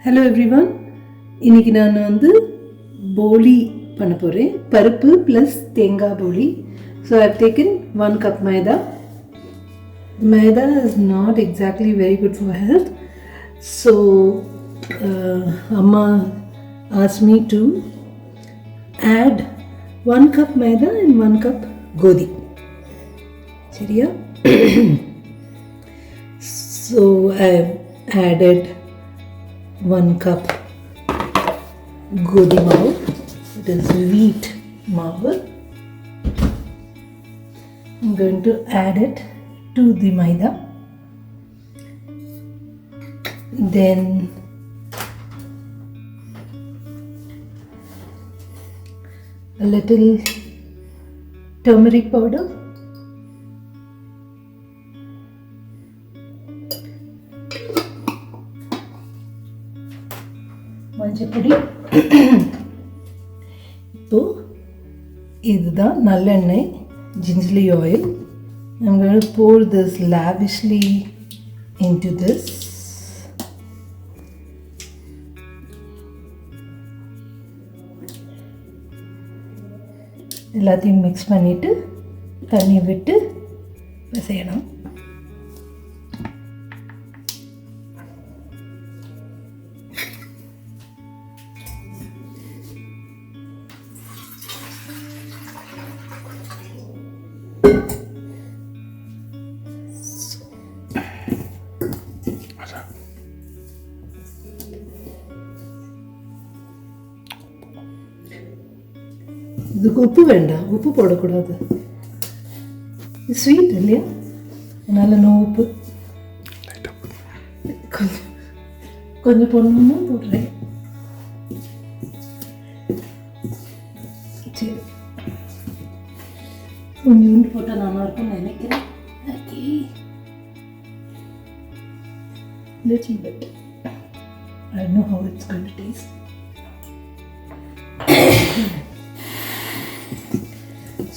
Hello everyone. இன்னைக்கு நான் போலி பண்ண போறேன். பருப்பு plus தேங்காய் போலி. So I have taken 1 cup maida. Maida is not exactly very good for health. So Amma asked me to add 1 cup maida and 1 cup godi. சரியா? So I added 1 cup godi maavu. It is wheat maavu. I'm going to add it to the maida. Then a little turmeric powder. மஞ்சப்பொடி. இப்போ இதுதான் நல்லெண்ணெய், gingerly oil. I'm going to pour this lavishly into this. எல்லாத்தையும் mix பண்ணிட்டு தண்ணி விட்டு பிசையணும். இதுக்கு உப்பு வேண்டாம், உப்பு போடக்கூடாது. ஸ்வீட் இல்லையா, அதனால நோ உப்பு. கொஞ்சம் பொண்ணு போடுறேன். சரி, கொஞ்சோண்டு போட்டால் நல்லா இருக்கும்னு நினைக்கிறேன். Okay, little bit. I don't know how it's going to taste.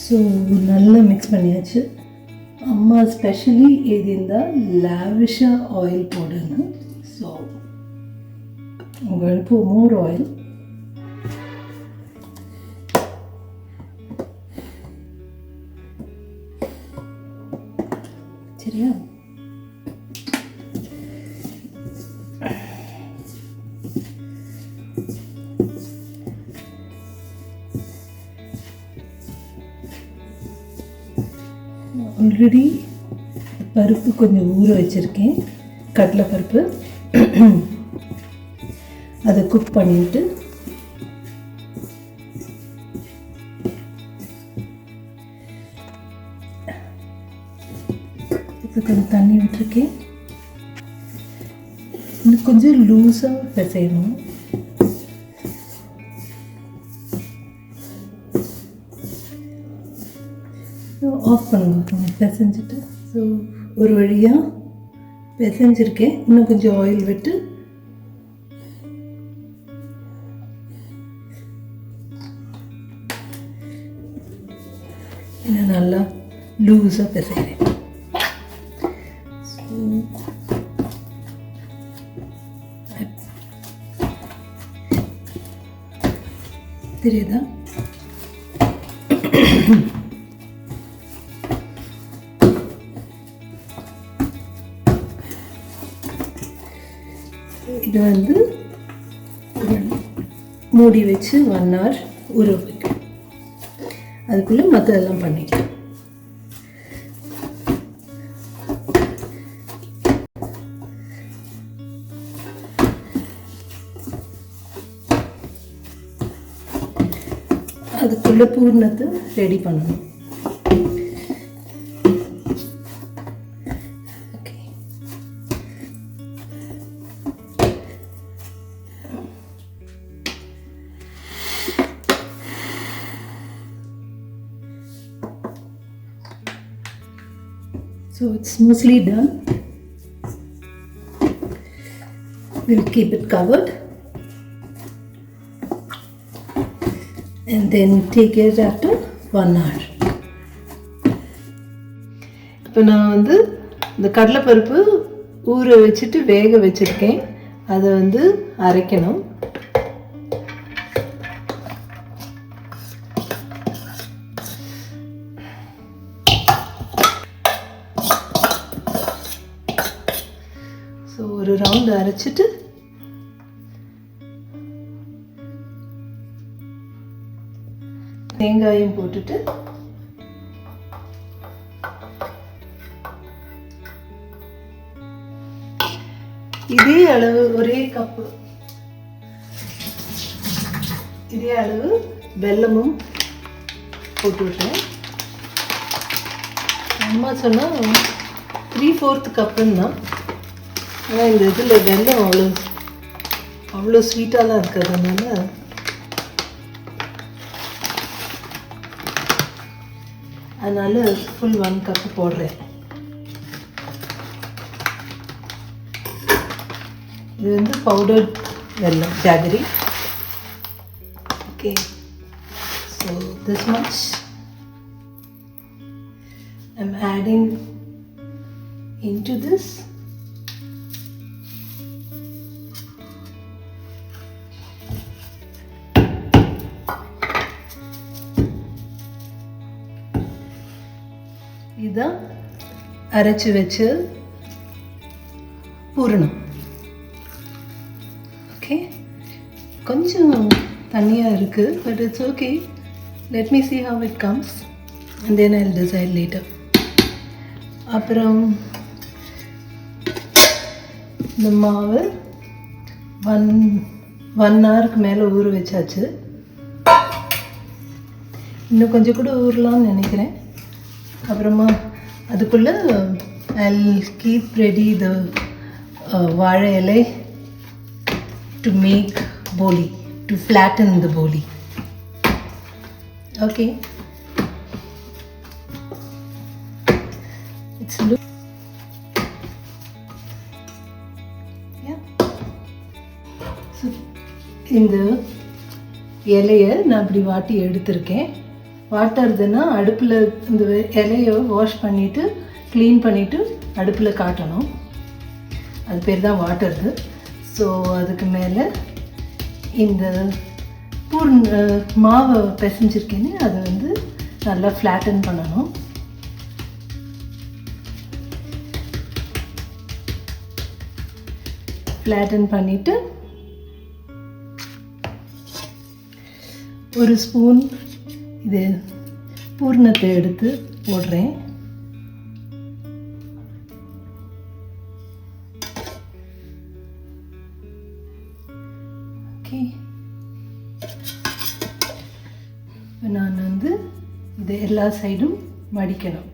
So நல்லா மிக்ஸ் பண்ணியாச்சு. அம்மா ஸ்பெஷலி ஏது இருந்தால் லாவிஷாக ஆயில் போடுங்க. ஸோ உங்களுக்கு மோர் ஆயில். சரியா? ஆல்ரெடி பருப்பு கொஞ்சம் ஊற வச்சுருக்கேன், கடலை பருப்பு. அதை குக் பண்ணிவிட்டு இப்போ கொஞ்சம் தண்ணி விட்டுருக்கேன். இன்னும் கொஞ்சம் லூஸாக பிசையணும். ஆஃப் பண்ணுங்க பிசைஞ்சிட்டு. ஸோ ஒரு வழியாக பிசைஞ்சிருக்கேன். இன்னும் கொஞ்சம் ஆயில் விட்டு இன்னும் நல்லா லூஸாக பிசைகிறேன். தெரியுதா? இது மூடி வச்சு 1 hour ஊற வைக்கும். அதுக்குள்ளே மற்றதெல்லாம் பண்ணிக்கலாம். அதுக்குள்ளே பூர்ணத்தை ரெடி பண்ணணும். So it's mostly done. We'll keep it covered and then take it after 1 hour. இப்போ நான் இந்த கடலைப்பருப்பு ஊற வச்சுட்டு வேக வச்சுருக்கேன். அதை வந்து அரைக்கணும். ஸோ ஒரு ரவுண்ட் அரைச்சிட்டு தேங்காயும் போட்டுட்டு இதே அளவு ஒரே கப்பு இதே அளவு வெல்லமும் போட்டு விட்றேன். அம்மா சொன்னால் 3/4 கப்புன்னு தான். ஆனால் இந்த இதில் வெல்லம் அவ்வளோ ஸ்வீட்டாலாம் இருக்கிறதுனால ஃபுல் 1 கப்பு போடுறேன். இது வந்து பவுடர்ட் வெல்லம், jaggery. Okay, so this much I'm adding into this. இதான் அரைச்சி வச்சு பூரணம். ஓகே, கொஞ்சம் தண்ணியாக இருக்குது, but it's okay. Let me see how it comes and then I'll decide later. அப்புறம் இந்த மாவு 1 ஹவருக்கு மேலே ஊற வச்சாச்சு. இன்னும் கொஞ்சம் கூட ஊறலாம்னு நினைக்கிறேன். அப்புறமா அதுக்குள்ளே I'll keep ready the வாழை இலை to make boli, to flatten the boli. Okay, it's look, yeah. So இந்த இலையை நான் அப்படி வாட்டி எடுத்திருக்கேன். வாட்டுறதுன்னா அடுப்பில் இந்த இலையை வாஷ் பண்ணிவிட்டு க்ளீன் பண்ணிவிட்டு அடுப்பில் காட்டணும். அது பேர் தான் வாட்டுறது. ஸோ அதுக்கு மேலே இந்த மாவை பிசைஞ்சிருக்கேன்னு அதை வந்து நல்லா ஃப்ளாட்டன் பண்ணணும். ஃப்ளாட்டன் பண்ணிவிட்டு ஒரு ஸ்பூன் இது பூர்ணத்தை எடுத்து போடுறேன். ஓகே, இப்போ நான் வந்து இது எல்லா சைடும் மடிக்கணும்.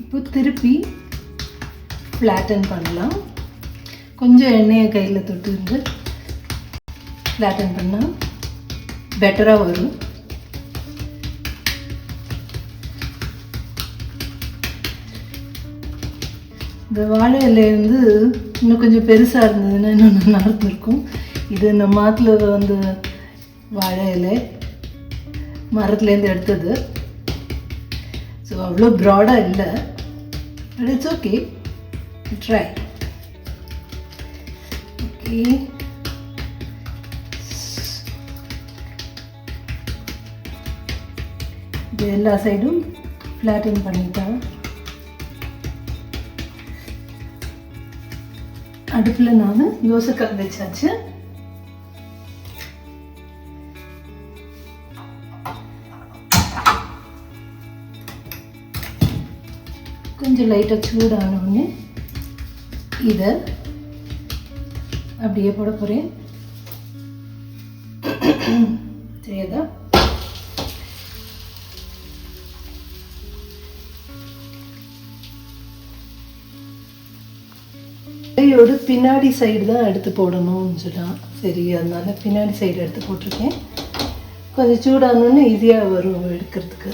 இப்போ திருப்பி ஃப்ளாட்டன் பண்ணலாம். கொஞ்சம் எண்ணெயை கையில் தொட்டு ஃப்ளாட்டன் பண்ணால் பெட்டராக வரும். இந்த வாழை இலை வந்து இன்னும் கொஞ்சம் பெருசாக இருந்ததுன்னா இன்னும் நல்லா இருந்திருக்கும். இது நம்ம மாத்தில் வந்து வாழை இலை மரத்துலேருந்து எடுத்தது. ஸோ அவ்வளோ ப்ராடாக இல்லை, but it's okay, try. Okay, இது எல்லா சைடும் ஃப்ளாட்டன் பண்ணிட்டேன். அடுப்பில் நான் தோசைக்கல் வச்சாச்சு. கொஞ்சம் லைட்டாக சூடானோடனே இதை அப்படியே போட போகிறேன். சரியாதா? இலையோடு பின்னாடி சைடு தான் எடுத்து போடணும்னு சொல்லலாம். சரி, அதனால பின்னாடி சைடு எடுத்து போட்டிருக்கேன். கொஞ்சம் சூடானோன்னு ஈஸியாக வரும் எடுக்கிறதுக்கு.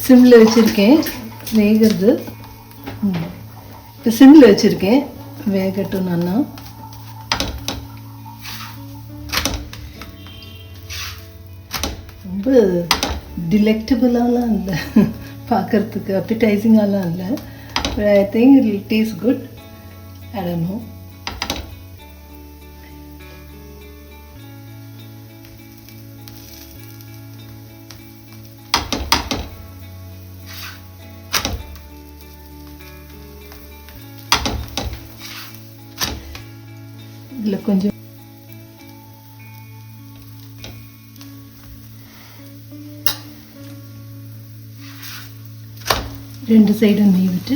சிம்மில் வச்சுருக்கேன் வேகிறது. இப்போ சிம்மில் வச்சுருக்கேன் வேகட்டும் நல்லா. ரொம்ப டிலெக்டபுளாலாம் இல்லை, பார்க்குறதுக்கு அப்பிடைசிங்காலாம் இல்லை. But I think it will taste good. I don't know. இதில் கொஞ்சம் ரெண்டு சைடும் நெய் விட்டு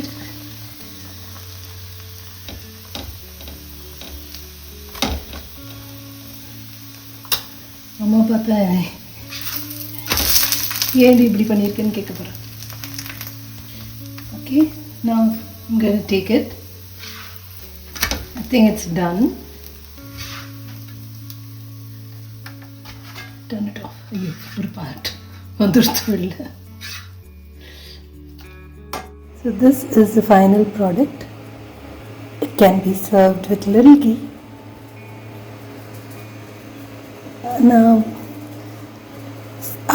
அம்மா பார்த்தா ஏன்டி இப்படி பண்ணியிருக்கேன்னு கேட்க போகிறேன். ஓகே, நான் I'm going to take it. I think it's done. Turn it off. ஐயோ, ஒரு பார்ட் வந்துடுச்சு வெளில. So this is the final product. It can be served with little ghee. Now,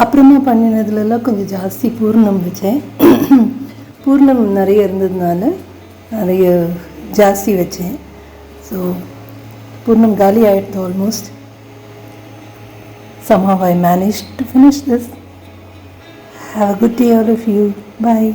அப்புறமா பண்ணினதுலலாம் கொஞ்சம் ஜாஸ்தி பூர்ணம் வச்சேன். பூர்ணம் நிறைய இருந்ததுனால நிறைய ஜாஸ்தி வச்சேன். ஸோ பூர்ணம் காலி ஆகிடுது almost. Somehow I managed to finish this. Have a good day all of you. Bye.